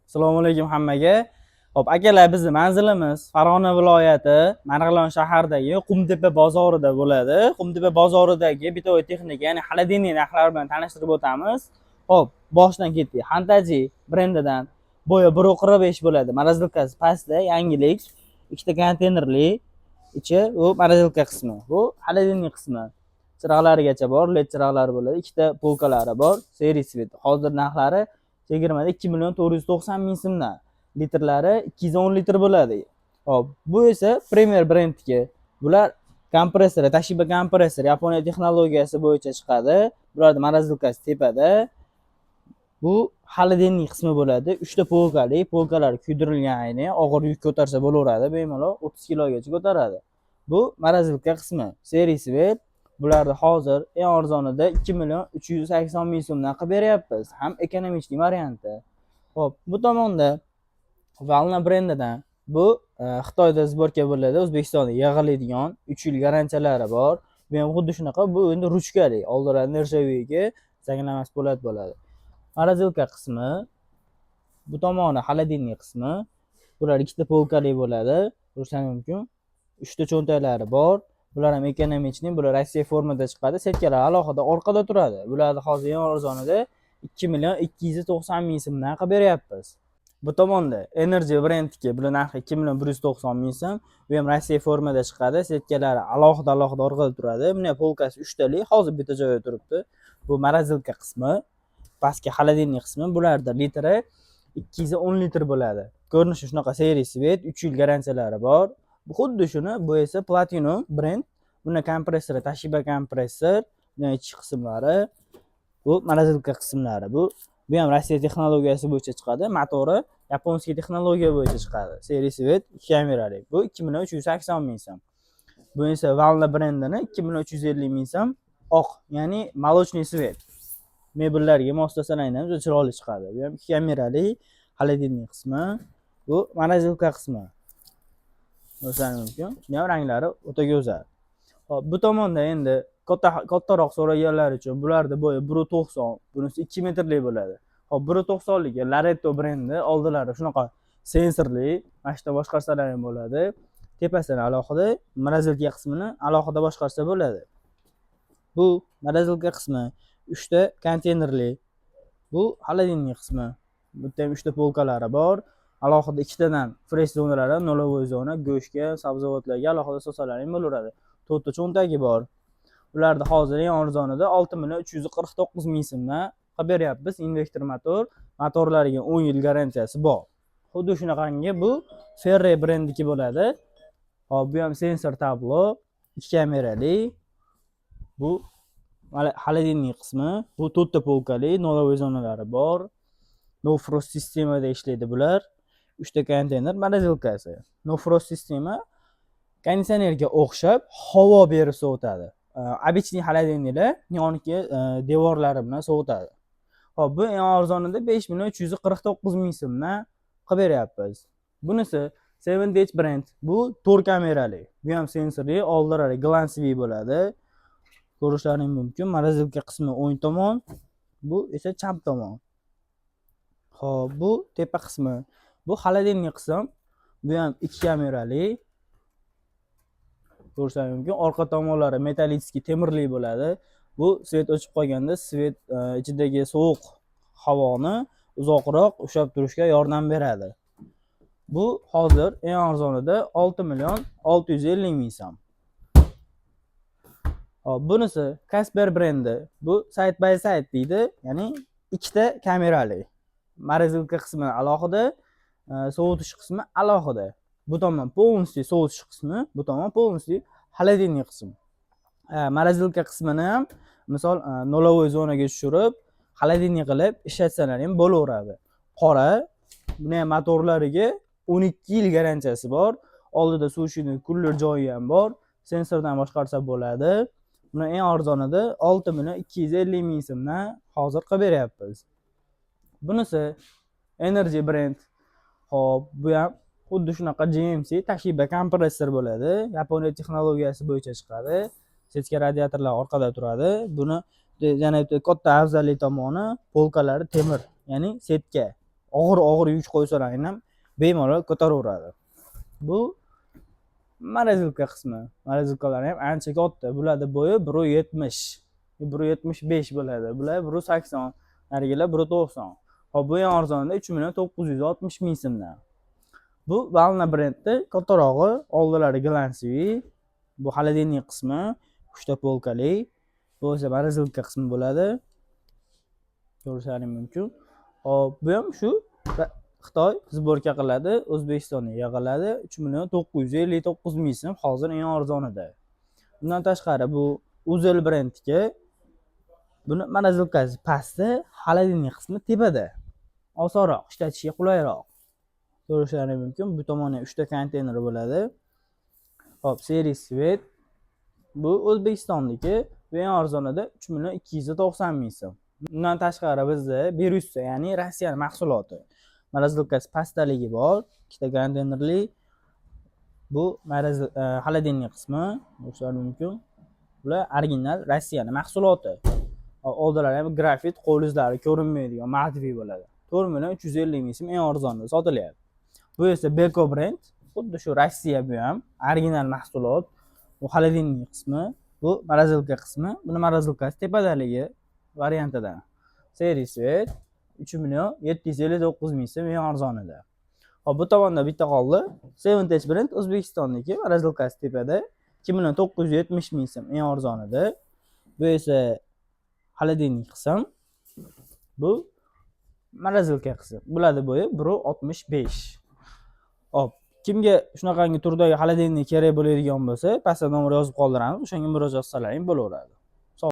Assalomu alaykum hammaga. Hop, akalar, bizning manzilimiz Farg'ona viloyati Marg'ilon shahridagi Qumtepa bozorida bo'ladi. Qumtepa bozoridagi bitovoy texnika, ya'ni xolodilniy narxlari bilan tanishtirib o'tamiz. Hop, boshdan ketdik. Hantaji brendidan bo'yi 1.45 bo'ladi. Morozilkasi pastda, yangilik, ikkita konteynerli ichi, bu morozilka qismi. Bu xolodilniy qismi. Chiroqlarigacha bor, led chiroqlari bo'ladi. Ikkita polkalari bor. Seri svet. Hozir narxlari chegirmada 2.490.000 so'mdan. Litrlari 210 litr bo'ladi. Hop, bu esa Premier brendniki. Bular kompressor, Toshiba kompressor, Yaponiya texnologiyasi bo'yicha chiqadi. Bularda morozilkasi tepada. Bu xolodilniy qismi bo'ladi. 3 ta polkali, polkalar kuydirilgan ayni, og'ir yuk ko'tarsa bo'laveradi, bemalol 30 kilogacha ko'taradi. Bu morozilka qismi, seri svet. Bularni hozir eng arzonida 2.380.000 so'mdan qilib beryapmiz. Ham ekonomik varianti. Hop, bu tomonda Valna brendidan bu Xitoyda sborka bo'ladi, O'zbekistonda yig'iladigan 3 yil garantiyalari bor. Bu ham xuddi shunaqa, bu endi ruchkali, oldinlari nержавейga zanglamas po'lat bo'ladi. Morozilka qismi, bu tomoni xolodilniy qismi. Bular ikkita polkali bo'ladi, ko'rishingiz mumkin. 3 ta cho'ntaklari bor. Bular ham ekonomikni, bular Rossiya formada chiqadi. Setkalar alohida orqada turadi. Bularni hozir eng arzonida 2.290.000 so'mdan qilib beryapmiz. Bu tomonda Energy brendniki, bular narxi 2.190.000 so'm. Bu ham Rossiya formada chiqadi. Setkalari alohida orqada turadi. Buni polkasi 3 talik, hozir bitta joyda turibdi. Bu morozilka qismi, pastki xolodilniy qismi. Bularda litri 210 litr bo'ladi. Ko'rinishi shunaqa, seri svet, 3 yil garantiyalari bor. Bu xuddi shuni, bu esa Platinum brend. Buni kompressori Toshiba kompressor, buni ichki qismlari, bu morozilka qismlari. Bu ham Rossiya texnologiyasi bo'yicha chiqadi. Motori yaponskiy texnologiya bo'yicha chiqadi. Seri svet, 2 kamerali. Bu 2.380.000 so'm. Bu esa Valna brendini 2.350.000 so'm. Oq, ya'ni молочный svet. Mebellarga moslasalaringlar juda chiroyli chiqadi. Bu ham 2 kamerali xolodilniy qismi. Bu morozilka qismi. Ko'rishingiz mumkin. Buni ham ranglari o'ta go'zal. Hop, bu tomonda endi kattaroq so'raganlar uchun bularda bo'yi 1.90, bunisi 2 metrlik bo'ladi. Hop, 1.90 lik Laretto brendi oldilari shunaqa sensorli, mashina boshqarsalar ham bo'ladi. Tepasini alohida, morozilka qismini alohida boshqarsa bo'ladi. Bu morozilka qismi 3 ta konteynerli. Bu xolodilniy qismi. Bu yerda ham 3 ta polkalari bor. Alohida ikkitadan fresh zonalari, nolovoy zona, go'shtga, sabzavotlarga alohida sosalar ham bo'laveradi. 4 ta cho'ntagi bor. Ularda hozir eng arzonida 6.349.000 so'mdan qilib beryapmiz. Invektor motor, motorlariga 10 yil garantiyasi bor. Xuddi shunaqangi bu Ferre brendniki bo'ladi. Hop, bu ham sensor tablo, 2 kamerali. Bu xolodilniy qismi, bu 4 ta polkali, nolovoy zonalari bor. No frost sistemada ishlaydi bular. 3 ta konteyner morozilkasi. No frost sistema konditsionerga o'xshab havo berib sovutadi. Обычный xolodilniklar yonki devorlari bilan sovutadi. Hop, bu eng arzonida 5.349.000 so'mdan qilib beryapmiz. Bunisi 7H brend. Bu 4 kamerali. Bu ham sensorli, oldilari glansli bo'ladi. Ko'rishlaring mumkin. Morozilka qismi o'ng tomon, bu esa chap tomon. Hop, bu tepa qismi. Bu xolodilniy qism. Bu ham 2 kamerali. Ko'rishlaring mumkin. Orqa tomonlari metallический temirli bo'ladi. Bu svet o'chib qolganda svet ichidagi sovuq havoni uzoqroq ushlab turishga yordam beradi. Bu hozir eng arzonida 6.650.000 so'm. Hop, bunisi Casper brendi. Bu side by side deydi, ya'ni ikkita kamerali. Morozilka qismi alohida, sovutish qismi alohida. Bu tomon полностью sovutish qismi, bu tomon полностью xolodilniy qism. Morozilka qismini ham misol nolovoy zonaga tushirib, xolodilniy qilib ishlatsalar ham bo'laveradi. Qora, buni ham motorlariga 12 yil garantiyasi bor. Oldida suv shuni kullir joyi ham bor. Sensordan boshqarsa bo'ladi. Buni eng arzonida 6.250.000 so'mdan hozir qilib beryapmiz. Bunisi Energy brend. Hop, bu ham xuddi shunaqa GMC Toshiba kompressor bo'ladi. Yaponiya texnologiyasi bo'yicha chiqadi. Setka radiatorlar orqada turadi. Buni yana katta afzallik tomoni polkalari temir, ya'ni setka. og'ir yuk qo'ysalaring ham bemalol ko'taraveradi. Bu morozilka qismi. Morozilkalar ham ancha katta. Bularning bo'yi 1.70, 1.75 bo'ladi. Bular 1.80, narigilar 1.90. Hop, bu ham arzonda 3.960.000 so'mdan. Bu Valna brendi kattarog'i, oldilari glansiy. Bu xolodilnik qismi, 3 ta polkali. Bu esa morozilka qismi bo'ladi. Ko'rishlaring mumkin. Hop, bu ham shu Xitoy sborka qiladi, O'zbekistonga yig'iladi. 3.959.000 so'm hozir eng arzonida. Bundan tashqari bu Uzel brendniki. Buni morozilkasi pastda, xolodilnik qismi tepada. Osonroq, ishlatishga qulayroq. Ko'rishlaring mumkin. Bu tomonda 3 ta konteyner bo'ladi. Hop, Series Svet. Bu O'zbekistonniki, bu eng arzonida 3.290.000 so'm. Bundan tashqari bizda Berussa, ya'ni Rossiya mahsuloti. Morozilkasi pastaligi bor, 2 ta konteynerli. Bu xolodilnik qismi, ko'rishlaring mumkin. Bular original Rossiya mahsuloti. Oldilari ham grafit, qo'l izlari ko'rinmaydigan matviy bo'ladi. 4.350.000 so'm eng arzonida sotilyapti. Bu esa Beko brend, xuddi shu Rossiya bu ham original mahsulot. Bu xolodilnik qismi, bu morozilka qismi. Buni morozilkasi tepadaligi variantidan. Series Svet 3.759.000 so'm eng arzonida. Hop, bu tomonda bitta qoldi. Seventage brend O'zbekistonniki, morozilkasi tepada 2.970.000 so'm eng arzonida. Bu esa xolodilnik qism. Bu morozilka qismi. Bularning bo'yi 1.65. Hop, kimga shunaqangi turdagi xolodilnik kerak bo'ladigan bo'lsa, pastda nomer yozib qoldiramiz. O'shanga murojaat qilsalaring bo'laveradi.